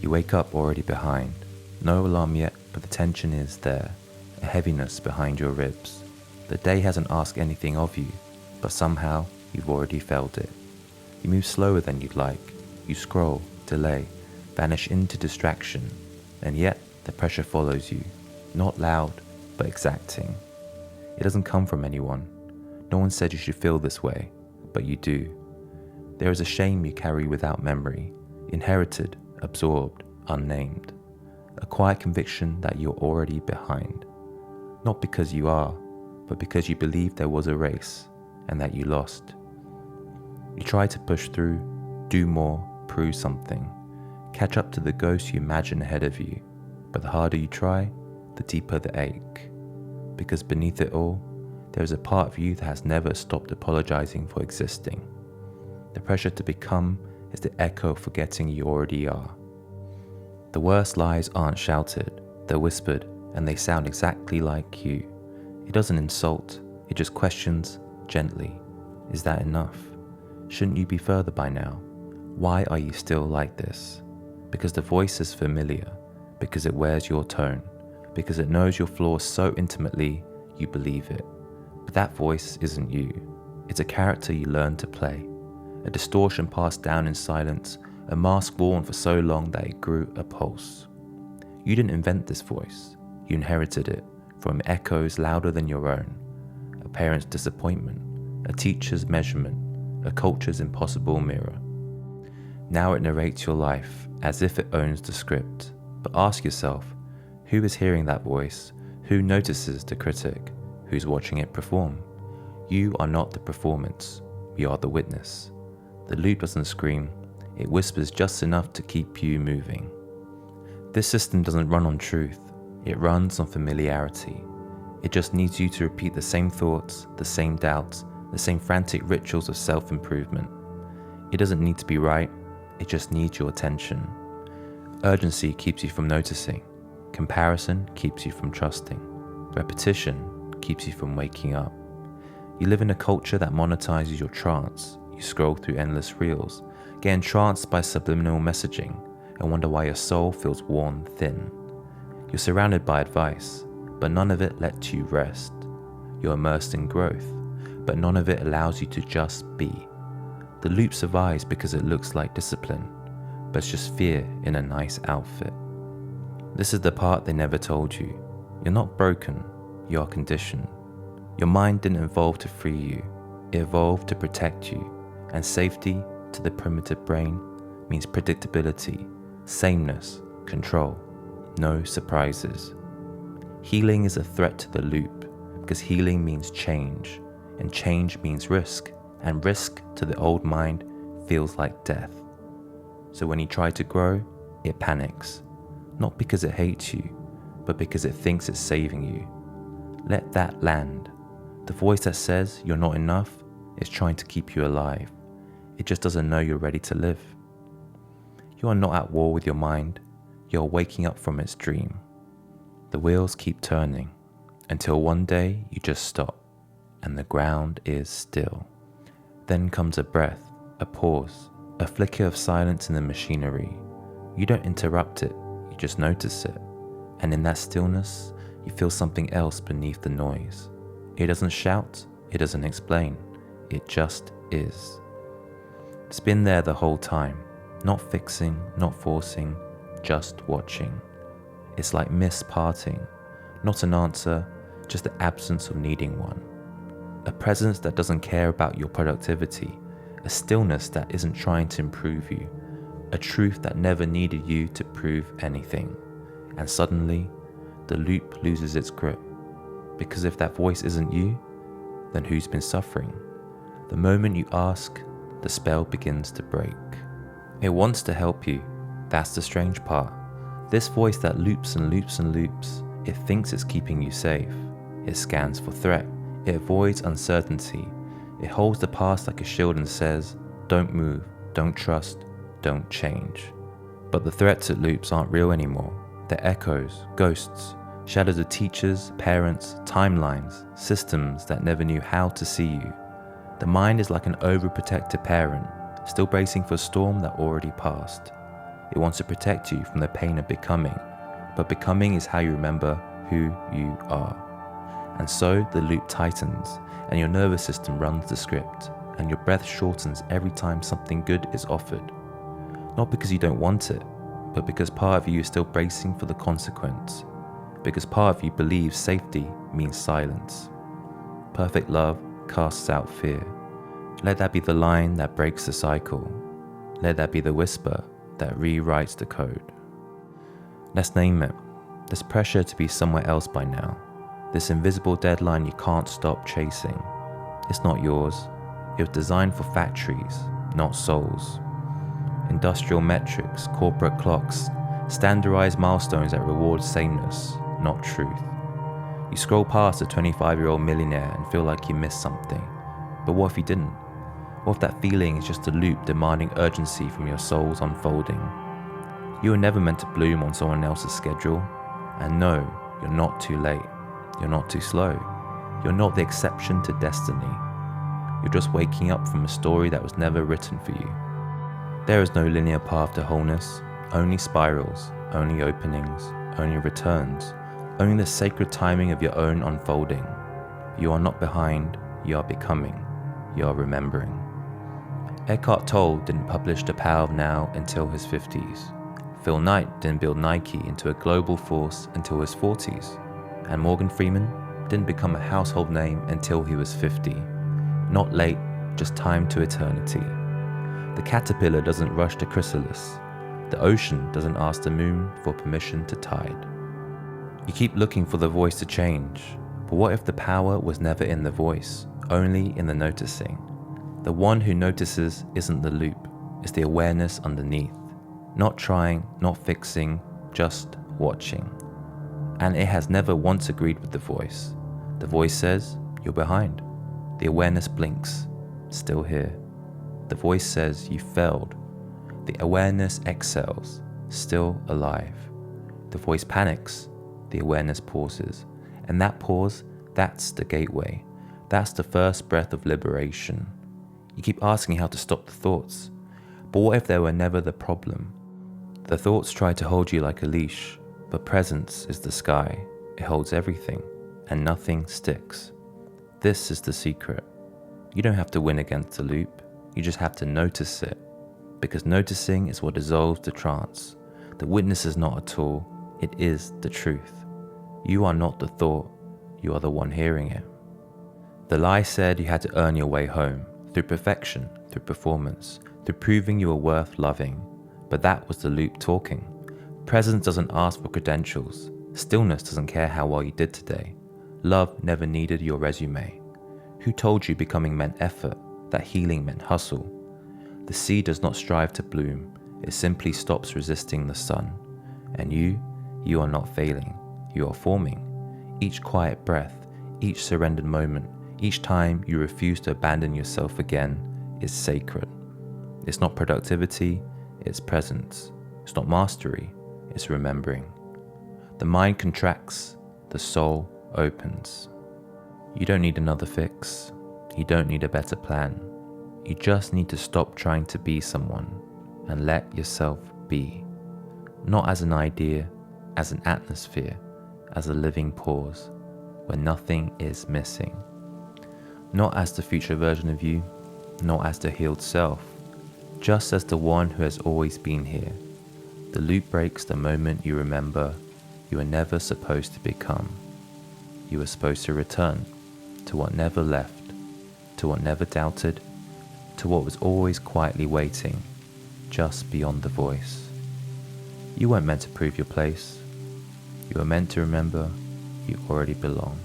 You wake up already behind. No alarm yet, but the tension is there, a heaviness behind your ribs. The day hasn't asked anything of you, but somehow you've already felt it. You move slower than you'd like. You scroll, delay, vanish into distraction, and yet the pressure follows you, not loud, but exacting. It doesn't come from anyone. No one said you should feel this way, but you do. There is a shame you carry without memory, inherited, absorbed, unnamed. A quiet conviction that you're already behind. Not because you are, but because you believed there was a race and that you lost. You try to push through, do more, prove something, catch up to the ghost you imagine ahead of you, but the harder you try, the deeper the ache. Because beneath it all, there is a part of you that has never stopped apologizing for existing. The pressure to become is the echo of forgetting you already are. The worst lies aren't shouted, they're whispered, and they sound exactly like you. It doesn't insult, it just questions gently. Is that enough? Shouldn't you be further by now? Why are you still like this? Because the voice is familiar, because it wears your tone, because it knows your flaws so intimately you believe it. But that voice isn't you. It's a character you learn to play, a distortion passed down in silence, a mask worn for so long that it grew a pulse. You didn't invent this voice, you inherited it from echoes louder than your own, a parent's disappointment, a teacher's measurement, a culture's impossible mirror. Now it narrates your life as if it owns the script, but ask yourself, who is hearing that voice? Who notices the critic? Who's watching it perform? You are not the performance, you are the witness. The loop doesn't scream, it whispers just enough to keep you moving. This system doesn't run on truth, it runs on familiarity. It just needs you to repeat the same thoughts, the same doubts, the same frantic rituals of self-improvement. It doesn't need to be right, it just needs your attention. Urgency keeps you from noticing. Comparison keeps you from trusting. Repetition keeps you from waking up. You live in a culture that monetizes your trance. You scroll through endless reels, get entranced by subliminal messaging, and wonder why your soul feels worn thin. You're surrounded by advice, but none of it lets you rest. You're immersed in growth, but none of it allows you to just be. The loop survives because it looks like discipline, but it's just fear in a nice outfit. This is the part they never told you. You're not broken, you are conditioned. Your mind didn't evolve to free you, it evolved to protect you, and safety to the primitive brain means predictability, sameness, control, no surprises. Healing is a threat to the loop because healing means change, and change means risk, and risk to the old mind feels like death. So when you try to grow, it panics, not because it hates you, but because it thinks it's saving you. Let that land. The voice that says you're not enough is trying to keep you alive. It just doesn't know you're ready to live. You are not at war with your mind, you're waking up from its dream. The wheels keep turning until one day you just stop and the ground is still. Then comes a breath, a pause, a flicker of silence in the machinery. You don't interrupt it, you just notice it. And in that stillness, you feel something else beneath the noise. It doesn't shout, it doesn't explain, it just is. It's been there the whole time, not fixing, not forcing, just watching. It's like mist parting, not an answer, just the absence of needing one. A presence that doesn't care about your productivity, a stillness that isn't trying to improve you, a truth that never needed you to prove anything. And suddenly, the loop loses its grip. Because if that voice isn't you, then who's been suffering? The moment you ask, the spell begins to break. It wants to help you, that's the strange part. This voice that loops and loops and loops, it thinks it's keeping you safe. It scans for threat, it avoids uncertainty. It holds the past like a shield and says, don't move, don't trust, don't change. But the threats it loops aren't real anymore. They're echoes, ghosts, shadows of teachers, parents, timelines, systems that never knew how to see you. The mind is like an overprotective parent, still bracing for a storm that already passed. It wants to protect you from the pain of becoming, but becoming is how you remember who you are. And so the loop tightens, and your nervous system runs the script, and your breath shortens every time something good is offered. Not because you don't want it, but because part of you is still bracing for the consequence. Because part of you believes safety means silence. Perfect love casts out fear. Let that be the line that breaks the cycle. Let that be the whisper that rewrites the code. Let's name it. There's pressure to be somewhere else by now. This invisible deadline you can't stop chasing. It's not yours. It was designed for factories, not souls. Industrial metrics, corporate clocks, standardized milestones that reward sameness, not truth. You scroll past a 25-year-old millionaire and feel like you missed something. But what if you didn't? What if that feeling is just a loop demanding urgency from your soul's unfolding? You were never meant to bloom on someone else's schedule. And no, you're not too late. You're not too slow. You're not the exception to destiny. You're just waking up from a story that was never written for you. There is no linear path to wholeness, only spirals, only openings, only returns, only the sacred timing of your own unfolding. You are not behind, you are becoming, you are remembering. Eckhart Tolle didn't publish The Power of Now until his 50s. Phil Knight didn't build Nike into a global force until his 40s. And Morgan Freeman didn't become a household name until he was 50. Not late, just time to eternity. The caterpillar doesn't rush the chrysalis. The ocean doesn't ask the moon for permission to tide. You keep looking for the voice to change, but what if the power was never in the voice, only in the noticing? The one who notices isn't the loop, it's the awareness underneath. Not trying, not fixing, just watching. And it has never once agreed with the voice. The voice says, you're behind. The awareness blinks, still here. The voice says, you failed. The awareness exhales, still alive. The voice panics, the awareness pauses. And that pause, that's the gateway. That's the first breath of liberation. You keep asking how to stop the thoughts. But what if they were never the problem? The thoughts try to hold you like a leash, but presence is the sky. It holds everything, and nothing sticks. This is the secret. You don't have to win against the loop. You just have to notice it. Because noticing is what dissolves the trance. The witness is not a tool, it is the truth. You are not the thought, you are the one hearing it. The lie said you had to earn your way home, through perfection, through performance, through proving you were worth loving. But that was the loop talking. Presence doesn't ask for credentials. Stillness doesn't care how well you did today. Love never needed your resume. Who told you becoming meant effort, that healing meant hustle? The seed does not strive to bloom. It simply stops resisting the sun. And you are not failing. You are forming. Each quiet breath, each surrendered moment, each time you refuse to abandon yourself again is sacred. It's not productivity, it's presence. It's not mastery, it's remembering. The mind contracts, the soul opens. You don't need another fix. You don't need a better plan. You just need to stop trying to be someone and let yourself be. Not as an idea, as an atmosphere, as a living pause where nothing is missing. Not as the future version of you, not as the healed self, just as the one who has always been here. The loop breaks the moment you remember you were never supposed to become. You were supposed to return to what never left, to what never doubted, to what was always quietly waiting, just beyond the voice. You weren't meant to prove your place. You were meant to remember you already belong.